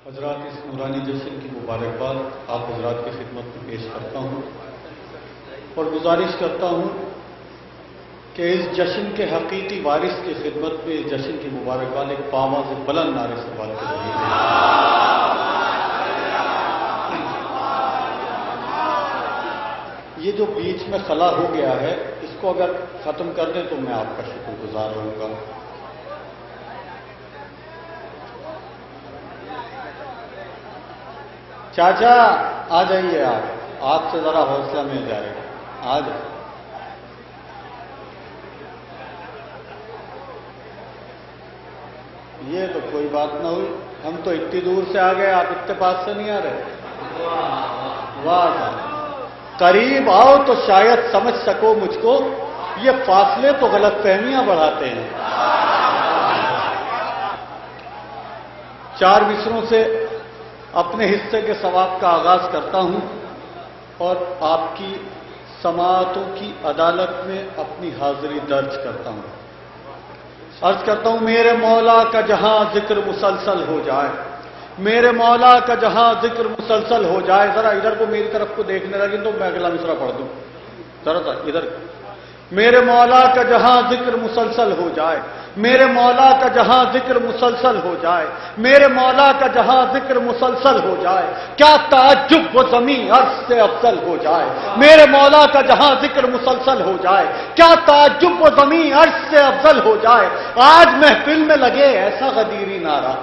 حضرات، اس نورانی جشن کی مبارکباد آپ حضرات کی خدمت میں پیش کرتا ہوں اور گزارش کرتا ہوں کہ اس جشن کے حقیقی وارث کی خدمت میں اس جشن کی مبارکباد ایک باواز بلند نعرے سے بات کر رہی ہے۔ یہ جو بیچ میں خلا ہو گیا ہے، اس کو اگر ختم کر دیں تو میں آپ کا شکر گزار رہوں گا۔ چاچا آ جائیے، آپ سے ذرا حوصلہ مل جائے گا، آ جائیں۔ یہ تو کوئی بات نہ ہوئی، ہم تو اتنی دور سے آ گئے، آپ اتنے پاس سے نہیں آ رہے۔ واہ، قریب آؤ تو شاید سمجھ سکو مجھ کو، یہ فاصلے تو غلط فہمیاں بڑھاتے ہیں۔ 4 مصروں سے اپنے حصے کے ثواب کا آغاز کرتا ہوں اور آپ کی سماعتوں کی عدالت میں اپنی حاضری درج کرتا ہوں۔ عرض کرتا ہوں، میرے مولا کا جہاں ذکر مسلسل ہو جائے، میرے مولا کا جہاں ذکر مسلسل ہو جائے۔ ذرا ادھر کو میری طرف کو دیکھنے لگے تو میں اگلا مصرع پڑھ دوں، ذرا ادھر۔ میرے مولا کا جہاں ذکر مسلسل ہو جائے، میرے مولا کا جہاں ذکر مسلسل ہو جائے، میرے مولا کا جہاں ذکر مسلسل ہو جائے، کیا تعجب وہ زمین عرش سے افضل ہو جائے۔ میرے مولا کا جہاں ذکر مسلسل ہو جائے، کیا تعجب وہ زمین عرش سے افضل ہو جائے۔ آج محفل میں لگے ایسا غدیری نعرہ،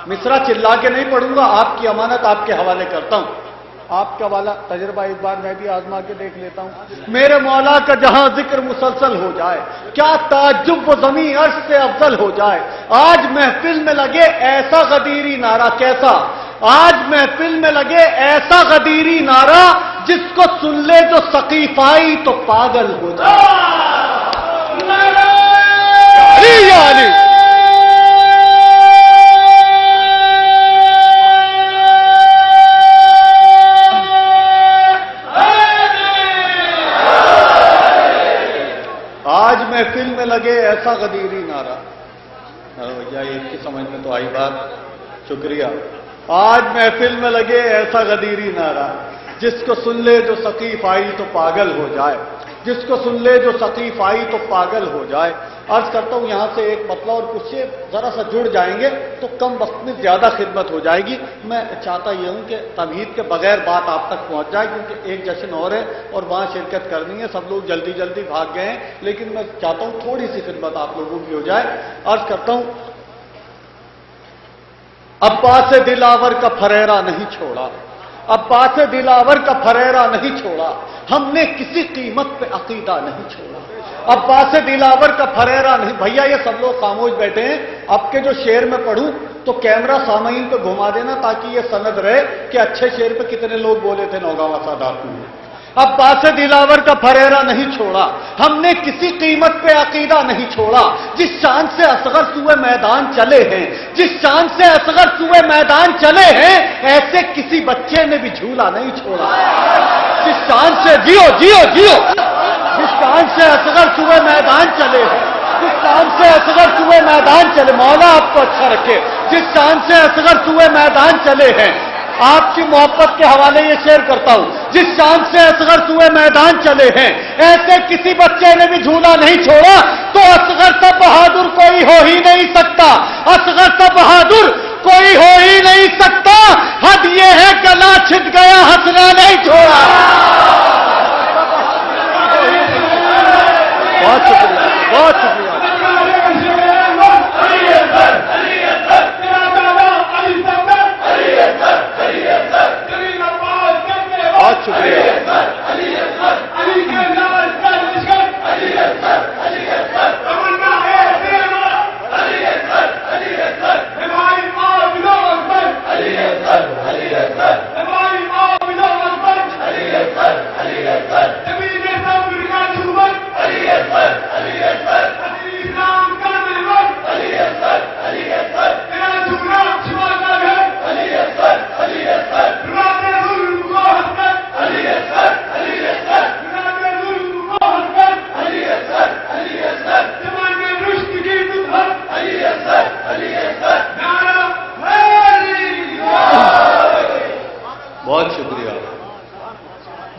مصرع چلا کے نہیں پڑھوں گا، آپ کی امانت آپ کے حوالے کرتا ہوں۔ آپ کا والا تجربہ ایک بار میں بھی آزما کے دیکھ لیتا ہوں۔ میرے مولا کا جہاں ذکر مسلسل ہو جائے، کیا تعجب وہ زمین عرش سے افضل ہو جائے۔ آج محفل میں لگے ایسا غدیری نعرہ، کیسا؟ آج محفل میں لگے ایسا غدیری نعرہ، جس کو سن لے جو ثقیفائی تو پاگل ہو جائے۔ علی آج محفل میں لگے ایسا غدیری نعرہ۔ بھیا ایک کی سمجھ میں تو آئی بات، شکریہ۔ آج محفل میں لگے ایسا غدیری نعرہ، جس کو سن لے جو ثقیف آئی تو پاگل ہو جائے، جس کو سن لے جو ثقیف آئی تو پاگل ہو جائے۔ عرض کرتا ہوں یہاں سے ایک مطلب اور کچھ سے ذرا سا جڑ جائیں گے تو کم وقت میں زیادہ خدمت ہو جائے گی۔ میں چاہتا یہ ہوں کہ تمہید کے بغیر بات آپ تک پہنچ جائے، کیونکہ ایک جشن اور ہے اور وہاں شرکت کرنی ہے، سب لوگ جلدی جلدی بھاگ گئے ہیں، لیکن میں چاہتا ہوں تھوڑی سی خدمت آپ لوگوں کی ہو جائے۔ عرض کرتا ہوں، عباس دلاور کا پھریرا نہیں چھوڑا، عباس دلاور کا پھریرا نہیں چھوڑا، ہم نے کسی قیمت پہ عقیدہ نہیں چھوڑا۔ عباس دلاور کا پھریرا نہیں۔ بھیا یہ سب لوگ خاموش بیٹھے ہیں، اب کے جو شعر میں پڑھوں تو کیمرہ سامعین پہ گھما دینا تاکہ یہ سند رہے کہ اچھے شعر پہ کتنے لوگ بولے تھے نوگاواں سادات میں۔ عباس دلاور کا پھریرا نہیں چھوڑا، ہم نے کسی قیمت پہ عقیدہ نہیں چھوڑا۔ جس شان سے اصغر سوئے میدان چلے ہیں، جس شان سے اصغر سوئے میدان چلے ہیں، ایسے کسی بچے نے بھی جھولا نہیں چھوڑا۔ جس شان سے جیو جیو جیو، جس شان سے اصغر سوئے میدان چلے ہیں، جس شان سے اصغر سوئے میدان چلے، مولا آپ کو اچھا رکھے، جس شان سے اصغر سوئے میدان چلے ہیں۔ آپ کی محبت کے حوالے یہ شعر کرتا ہوں، جس شان سے اصغر سوئے میدان چلے ہیں، ایسے کسی بچے نے بھی جھولا نہیں چھوڑا۔ تو اصغر سا بہادر کوئی ہو ہی نہیں سکتا، اصغر سا بہادر کوئی ہو ہی نہیں سکتا، حد یہ ہے گلا چھٹ گیا ہنسنا نہیں چھوڑا۔ بہت شکریہ، بہت شکریہ، بہت شکریہ۔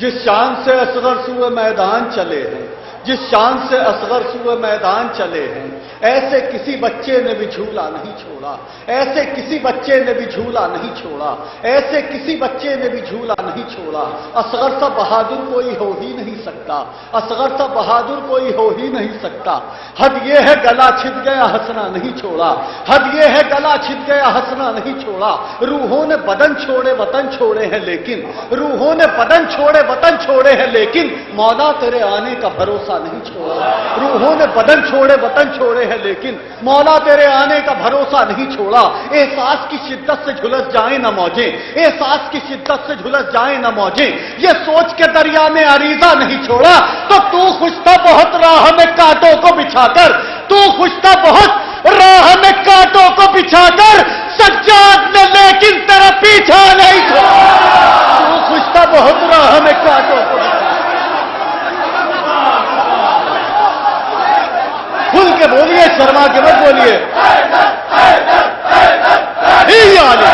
जिस शान से असगर सुए मैदान चले हैं, जिस शान से असगर सुए मैदान चले हैं, ऐसे किसी बच्चे ने भी झूला नहीं छोड़ा, ऐसे किसी बच्चे ने भी झूला नहीं छोड़ा, ऐसे किसी बच्चे ने भी झूला नहीं छोड़ा। असगर सा बहादुर कोई हो ही नहीं सकता, असगर सा बहादुर कोई हो ही नहीं सकता। हद ये है गला छिद गया हंसना नहीं छोड़ा, हद ये है गला छिद गया हंसना नहीं छोड़ा। रूहों ने बदन छोड़े वतन छोड़े हैं लेकिन, रूहों ने बदन छोड़े वतन छोड़े हैं लेकिन, मौला तेरे आने का भरोसा नहीं छोड़ा। रूहों ने बदन छोड़े वतन छोड़े हैं लेकिन, मौला तेरे आने का भरोसा नहीं छोड़ा। एहसास की शिद्दत से झुलस जाए ना मौजें, एहसास की शिद्दत से झुलस जाए ना मौजें, ये सोच के दरिया में अरीजा नहीं छोड़ा। तो तू खुश था बहुत राह में कांटों को बिछाकर, तू खुश था बहुत राह में कांटों को बिछाकर, सज्जाद ने लेकिन तेरा पीछा नहीं छोड़ा। तू खुश था बहुत राह में कांटों को बिछाकर। खुल के बोलिए, शर्मा के मत बोलिए। ही आले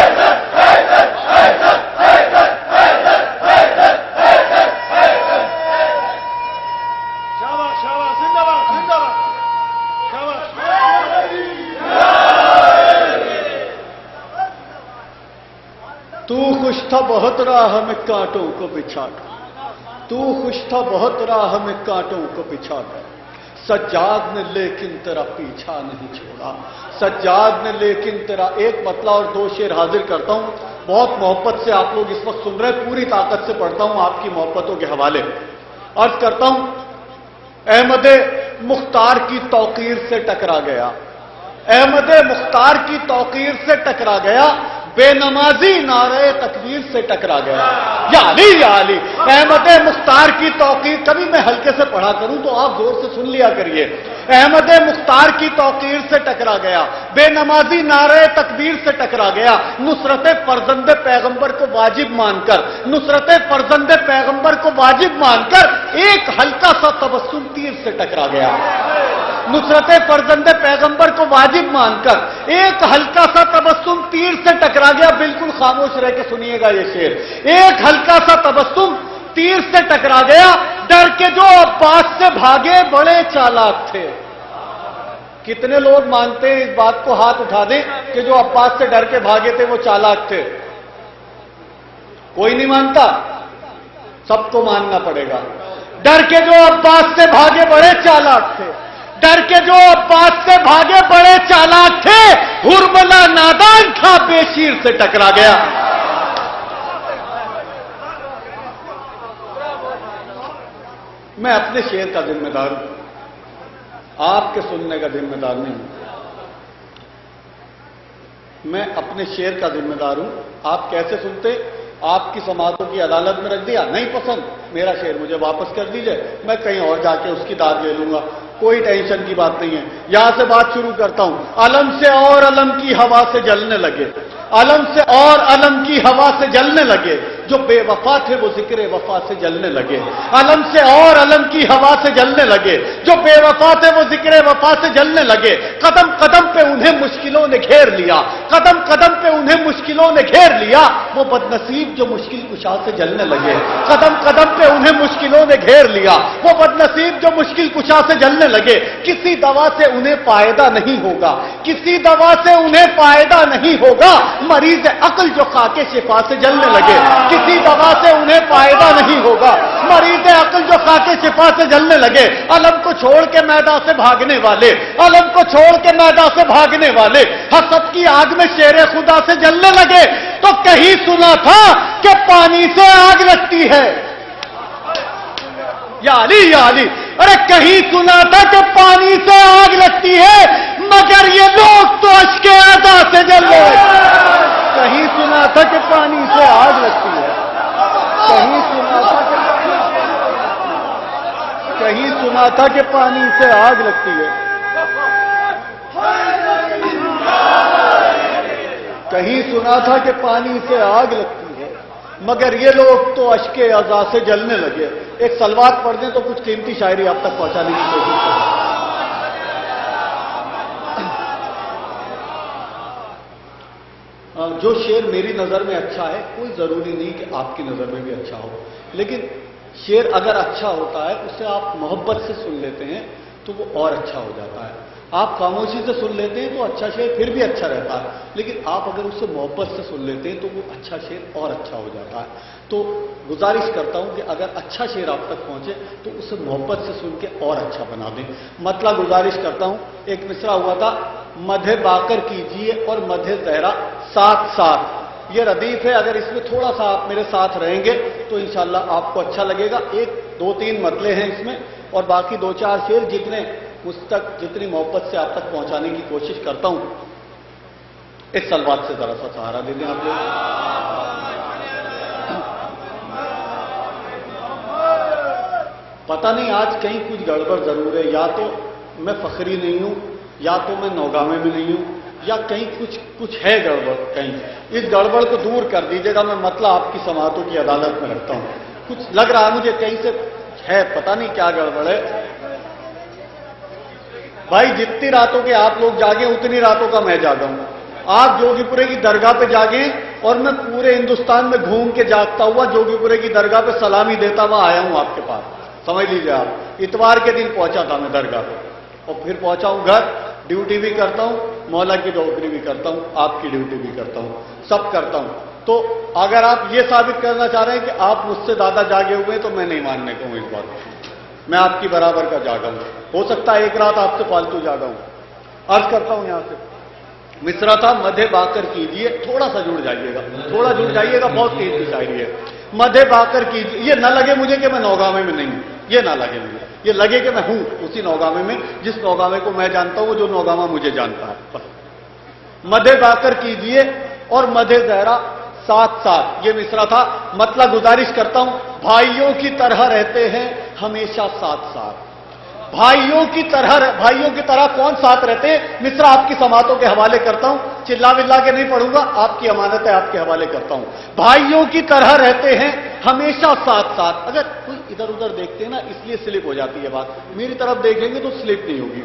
शाबाश शाबाश, जिंदाबाद जिंदाबाद, शाबाश। तू खुश था बहुत राह में कांटों को बिछाकर, तू खुश था बहुत राह में कांटों को बिछाकर, सज्जाद ने लेकिन तेरा पीछा नहीं छोड़ा। सज्जाद ने लेकिन तेरा, एक मतला और दो शेर हाजिर करता हूं, बहुत मोहब्बत से आप लोग इस वक्त सुन रहे हैं, पूरी ताकत से पढ़ता हूं आपकी मोहब्बतों के हवाले। अर्ज करता हूं, अहमद मुख्तार की तौकीर से टकरा गया, अहमद मुख्तार की तौकीर से टकरा गया, बेनमाजी नारे तकबीर से टकरा गया। या अली अहमद मुख्तार की तौकीर, कभी मैं हल्के से पढ़ा करूं तो आप जोर से सुन लिया करिए। अहमद मुख्तार की तौकीर से टकरा गया, बेनमाजी नारे तकबीर से टकरा गया, नुसरत फर्जंद पैगंबर को वाजिब मानकर, नुसरत फर्जंद पैगंबर को वाजिब मानकर एक हल्का सा तबस्सुम तीर से टकरा गया। नुसरत फर्जंद पैगंबर को वाजिब मानकर एक हल्का सा तबस्सुम तीर से टकरा गया। बिल्कुल खामोश रह के सुनिएगा ये शेर। एक हल्का सा तबस्सुम तीर से टकरा गया, डर के जो अब्बास से भागे बड़े चालाक थे। कितने लोग मानते हैं इस बात को, हाथ उठा दें कि जो अब्बास से डर के भागे थे वो चालाक थे। कोई नहीं मानता, सबको मानना पड़ेगा। डर के जो अब्बास से भागे बड़े चालाक थे, डर के जो अब्बास से भागे बड़े चालाक थे, हुरमला नादान था बेशीर से टकरा गया। मैं अपने शेर का जिम्मेदार हूं, आपके सुनने का जिम्मेदार नहीं हूं। मैं अपने शेर का जिम्मेदार हूं। आप कैसे सुनते, आपकी समातों की अदालत में रख दिया, नहीं पसंद मेरा शेर, मुझे वापस कर दीजिए, मैं कहीं और जाके उसकी दाद ले लूंगा, कोई टेंशन की बात नहीं है। यहां से बात शुरू करता हूं। अलम से और अलम की हवा से जलने लगे, अलम से और अलम की हवा से जलने लगे, जो बेवफा थे वो जिक्र वफा से जलने लगे। अलम से और अलम की हवा से जलने लगे, जो बेवफा थे वो जिक्र वफा से जलने लगे। कदम कदम पे उन्हें मुश्किलों ने घेर लिया, कदम कदम पे उन्हें मुश्किलों ने घेर लिया, वो बदनसीब जो मुश्किल कुशा से जलने लगे। कदम कदम पे उन्हें मुश्किलों ने घेर लिया, वो बदनसीब जो मुश्किल कुशा से जलने लगे। किसी दवा से उन्हें फायदा नहीं होगा, किसी दवा से उन्हें फायदा नहीं होगा, मरीज अक्ल जो खाके शिफा से जलने लगे। किसी दवा से उन्हें फायदा नहीं होगा, मरीज अक्ल जो खाके शिफा से जलने लगे। अलम को छोड़ के मैदान से भागने वाले, अलम को छोड़ के मैदान से भागने वाले, हसद की आग में शेरे खुदा से जलने लगे। तो कहीं सुना था कि पानी से आग लगती है, या अली, अरे कहीं सुना था कि पानी से आग लगती है, मगर ये लोग तो अश्के अदा से जल रहे। कहीं सुना था कि पानी से आग लगती है, कहीं सुना था कि पानी से आग लगती है, कहीं सुना था कि पानी से आग लगती है, मगर ये लोग तो अश्के अज़ा से जलने लगे। एक सलवात पढ़ दें तो कुछ कीमती शायरी आप तक पहुंचाने की कोशिश करें। जो शेर मेरी नजर में अच्छा है, कोई जरूरी नहीं कि आपकी नजर में भी अच्छा हो, लेकिन शेर अगर अच्छा होता है, उसे आप मोहब्बत से सुन लेते हैं तो वो और अच्छा हो जाता है। आप खामोशी से सुन लेते हैं तो अच्छा शेर फिर भी अच्छा रहता है, लेकिन आप अगर उसे मोहब्बत से सुन लेते हैं तो वो अच्छा शेर और अच्छा हो जाता है। तो गुजारिश करता हूं कि अगर अच्छा शेर आप तक पहुंचे तो उसे मोहब्बत से सुन के और अच्छा बना दें। मतलब गुजारिश करता हूं, एक मिसरा हुआ था, मधे बाकर कीजिए और मधे जहरा साथ साथ। ये रदीफ है, अगर इसमें थोड़ा सा आप मेरे साथ रहेंगे तो इंशाअल्लाह आपको अच्छा लगेगा। एक दो तीन मतले हैं इसमें, और बाकी दो चार शेर जितने मुझ तक जितनी मोहब्बत से आप तक पहुंचाने की कोशिश करता हूं, इस सलवात से जरा सा सहारा दे दें आप लोग। पता नहीं आज कहीं कुछ गड़बड़ जरूर है, या तो मैं फखरी नहीं हूं, या तो मैं नौगामे में नहीं हूं, या कहीं कुछ है गड़बड़ कहीं। इस गड़बड़ को दूर कर दीजिएगा, मैं मतलब आपकी समातों की अदालत में रखता हूं। कुछ लग रहा है मुझे कहीं से है, पता नहीं क्या गड़बड़ है। भाई जितनी रातों के आप लोग जागे उतनी रातों का मैं जागा हूं। आप जोगीपुरे की दरगाह पे जागे और मैं पूरे हिंदुस्तान में घूम के जागता हुआ जोगीपुरे की दरगाह पे सलामी देता हुआ आया हूं आपके पास, समझ लीजिए आप। इतवार के दिन पहुंचा था मैं दरगाह पे, और फिर पहुंचा हूं घर, ड्यूटी भी करता हूं, मौला की नौकरी भी करता हूं, आपकी ड्यूटी भी करता हूं, सब करता हूं। तो अगर आप ये साबित करना चाह रहे हैं कि आप मुझसे ज्यादा जागे हुए हैं तो मैं नहीं मानने को हूं इस बात को। मैं आपकी बराबर का जागा हूं, हो सकता है एक रात आपसे फालतू जागा हूं। अर्ज करता हूं यहां से मिसरा था, मधे बाकर कीजिए, थोड़ा सा जुड़ जाइएगा, थोड़ा जुड़ जाइएगा, बहुत तेज की शायरी है। मधे बाकर कीजिए, ये ना लगे मुझे कि मैं नौगामे में नहीं हूं, ये ना लगे मुझे, ये लगे कि मैं हूं उसी नौगामे में जिस नौगामे को मैं जानता हूं, जो नौगामा मुझे जानता है। बस मधे बाकर कीजिए और मधे जहरा साथ साथ, ये मिसरा था। मतलब गुजारिश करता हूं, भाइयों की तरह रहते हैं हमेशा साथ साथ। भाइयों की तरह कौन साथ रहते हैं? मिसरा आपकी समातों के हवाले करता हूं, चिल्ला विल्ला के नहीं पढ़ूंगा, आपकी अमानत है, आपके हवाले करता हूं। भाइयों की तरह रहते हैं हमेशा साथ साथ। अगर कोई इधर उधर देखते हैं ना, इसलिए स्लिप हो जाती है बात, मेरी तरफ देखेंगे तो स्लिप नहीं होगी।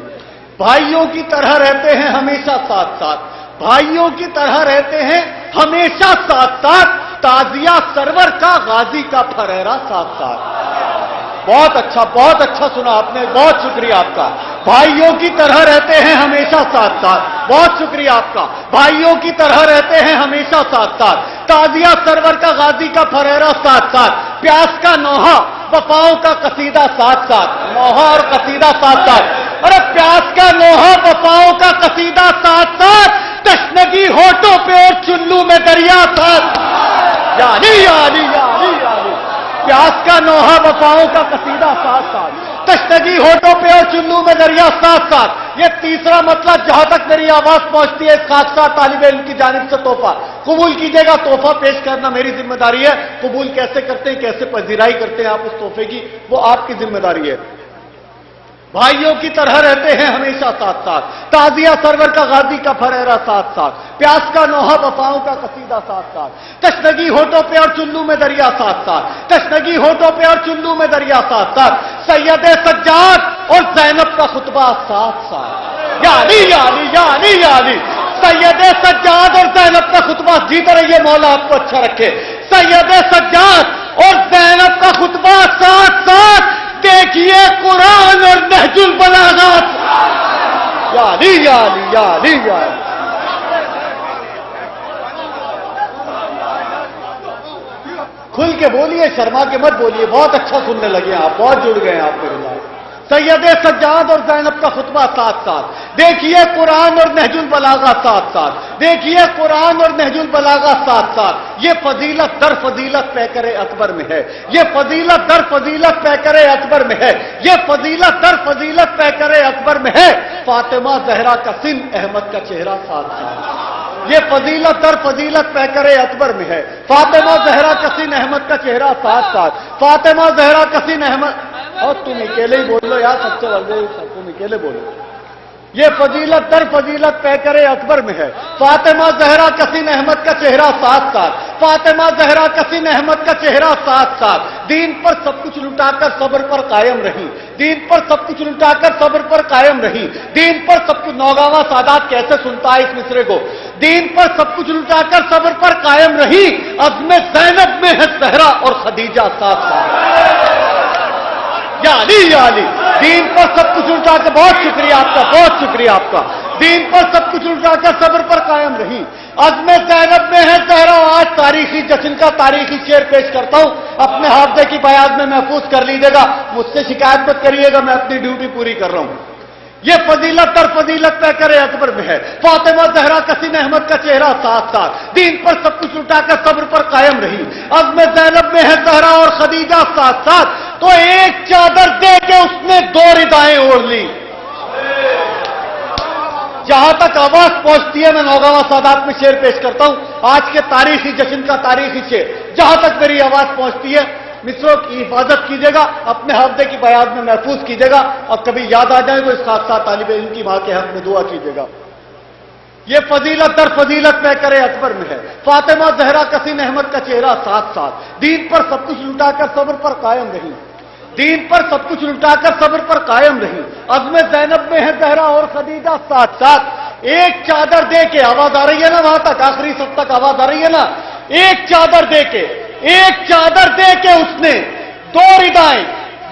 भाइयों की तरह रहते हैं हमेशा साथ साथ, भाइयों की तरह रहते हैं हमेशा साथ साथ। ताजिया सरवर का, गाजी का फरेरा साथ साथ। बहुत अच्छा सुना आपने, बहुत शुक्रिया आपका। भाइयों की तरह रहते हैं हमेशा साथ साथ, बहुत शुक्रिया आपका। भाइयों की तरह रहते हैं हमेशा साथ साथ। ताजिया सरवर का, गाजी का फरेरा साथ साथ। प्यास का नौहा, वफाओं का कसीदा साथ साथ। नौहा और कसीदा साथ साथ। अरे प्यास का नौहा, वफाओं का कसीदा साथ साथ। तशनगी होठों पे और चुल्लू में दरिया साथ। यानी यानी यानी यानी प्यास का नौहा, वफाओं का कसीदा साथ साथ। तशनगी होठों पे और चुल्लू में दरिया साथ साथ। ये तीसरा मतलब, जहां तक मेरी आवाज पहुंचती है, खासा तालिब इल्म की जानिब से तोहफा कबूल कीजिएगा। तोहफा पेश करना मेरी जिम्मेदारी है, कबूल कैसे करते हैं, कैसे पजीराई करते हैं आप उस तोहफे की, वो आपकी जिम्मेदारी है। भाइयों की तरह रहते हैं हमेशा साथ साथ। ताजिया सरवर का, गाजी का फरेरा साथ साथ। प्यास का नौहा, वफाओं का कसीदा साथ साथ। तशनगी होठों पे और चुल्लू में दरिया साथ साथ। तशनगी होठों पे और चुल्लू में दरिया साथ साथ। सैयदे सज्जाद और ज़ैनब का खुतबा साथ साथ। यानी यानी यानी यानी सैयदे सज्जाद और ज़ैनब का खुतबा। जीते रहिए, मौला आपको अच्छा रखे। सैयदे सज्जाद और ज़ैनब का खुतबा साथ साथ। देखिए कुरान और नहजुल बलागात। यानी यानी यानी यानी खुल के बोलिए, शर्मा के मत बोलिए, बहुत अच्छा सुनने लगे आप, बहुत जुड़ गए आप मेरे साथ। सैयदे सज्जाद और ज़ैनब का खुतबा साथ साथ। देखिए कुरान और नहजुल बलागा साथ साथ। देखिए कुरान और नहजुल बलागा साथ साथ। ये फजीलत दर फजीलत पैकरे अकबर में है। ये फजीलत दर फजीलत पैकरे अकबर में है। ये फजीलत दर फजीलत पैकरे अकबर में है। फातिमा जहरा का सिन, अहमद का चेहरा साथ साथ। ये फजीलत दर फजीलत पैकरे अकबर में है। फातिमा जहरा का सिन, अहमद का चेहरा साथ साथ। फातिमा जहरा का सिन, अहमद। और तुम अकेले ही बोलो यार, सबसे बड़े तुम अकेले बोलो। ये फजीलत दर फजीलत पैकरे अकबर में है। फातिमा जहरा कसीन अहमद का चेहरा साथ साथ। फातिमा जहरा कसीन अहमद का चेहरा साथ साथ। दीन पर सब कुछ लुटाकर सब्र पर कायम रही। दीन पर सब कुछ लुटाकर सब्र पर कायम रही। दीन पर सब कुछ, नौगावा सादात कैसे सुनता है इस मिसरे को। दीन पर सब कुछ लुटाकर सब्र पर कायम रही। अज़्म ज़ैनब में है ज़हरा और खदीजा साथ साथ। یا علی یا علی، دین پر سب کچھ الٹا کے، بہت شکریہ آپ کا، بہت شکریہ آپ کا، دین پر سب کچھ الٹا کر صبر پر قائم رہی، عزم زینب میں ہے زہرا۔ آج تاریخی جشن کا تاریخی شعر پیش کرتا ہوں، اپنے حافظے کی بیاض میں محفوظ کر لیجیے گا، مجھ سے شکایت مت کریے گا، میں اپنی ڈیوٹی پوری کر رہا ہوں۔ یہ فضیلت در فضیلت پہ کرے اکبر میں ہے، فاطمہ زہرا کسیم احمد کا چہرہ ساتھ ساتھ، دین پر سب کچھ اٹھا کر صبر پر قائم رہی، عزم زینب میں ہے زہرا اور خدیجہ ساتھ ساتھ، تو ایک چادر دے کے اس نے دو ردائیں اوڑھ لی۔ جہاں تک آواز پہنچتی ہے، میں نوگاواں سادات میں شعر پیش کرتا ہوں، آج کے تاریخی جشن کا تاریخی شعر، جہاں تک میری آواز پہنچتی ہے، مصروں کی حفاظت کیجیے گا، اپنے حافظے کی بیاض میں محفوظ کیجیے گا، اور کبھی یاد آ جائے تو اس خاصہ طالب علم کی ماں کے حق میں دعا کیجیے گا۔ یہ فضیلت در فضیلت میں کرے اکبر میں ہے، فاطمہ زہرا کسیم احمد کا چہرہ ساتھ ساتھ، دین پر سب کچھ لٹا کر صبر پر قائم رہی، دین پر سب کچھ لٹا کر صبر پر قائم رہی، عزم زینب میں ہے زہرا اور خدیجہ ساتھ ساتھ، ایک چادر دے کے، آواز آ رہی ہے نا وہاں تک، آخری سب تک آواز آ رہی ہے نا، ایک چادر دے کے، ایک چادر دے کے اس نے دو ردائیں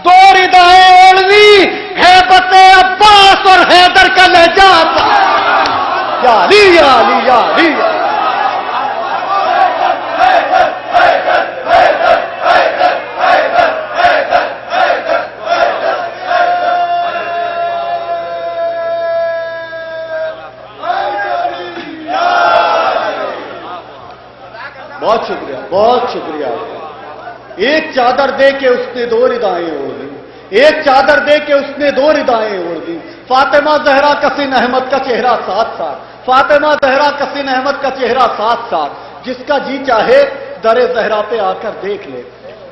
اوڑھ لی، ہیبت عباس اور حیدر کا لہجہ یا علی یا علی یا علی۔ بہت شکریہ، بہت شکریہ۔ ایک چادر دے کے اس نے دو ردائیں اوڑھ لی، ایک چادر دے کے اس نے دو ردائیں اوڑھ لی، فاطمہ زہرا کسیم احمد کا چہرہ ساتھ ساتھ، فاطمہ زہرا کسیم احمد کا چہرہ ساتھ ساتھ، جس کا جی چاہے در زہرا پہ آ کر دیکھ لے،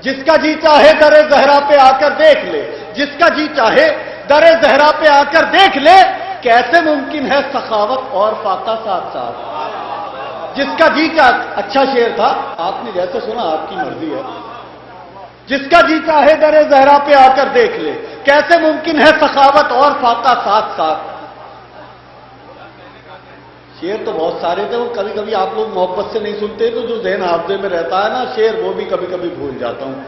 جس کا جی چاہے در زہرا پہ آ کر دیکھ لے، جس کا جی چاہے در زہرا پہ آ کر دیکھ لے، کیسے ممکن ہے سخاوت اور فاقہ ساتھ ساتھ، جس کا جی چاہے، اچھا شعر تھا، آپ نے جیسے سنا آپ کی مرضی ہے، جس کا جی چاہے در زہرا پہ آ کر دیکھ لے، کیسے ممکن ہے سخاوت اور فاقہ ساتھ ساتھ۔ شعر تو بہت سارے تھے، وہ کبھی کبھی آپ لوگ محبت سے نہیں سنتے تو جو ذہن حافظے میں رہتا ہے نا شعر، وہ بھی کبھی کبھی بھول جاتا ہوں۔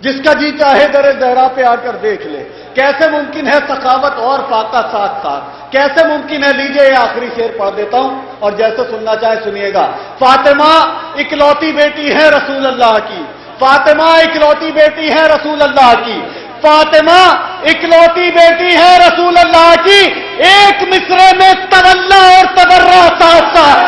جس کا جی چاہے در زہرا پہ آ کر دیکھ لے، کیسے ممکن ہے سخاوت اور فاقہ ساتھ ساتھ، کیسے ممکن ہے، لیجئے یہ آخری شعر پڑھ دیتا ہوں اور جیسے سننا چاہے سنیے گا۔ فاطمہ اکلوتی بیٹی ہے رسول اللہ کی، فاطمہ اکلوتی بیٹی ہے رسول اللہ کی، فاطمہ اکلوتی بیٹی ہے رسول اللہ کی، ایک مصرے میں تولا اور تبرہ ساتھ ساتھ،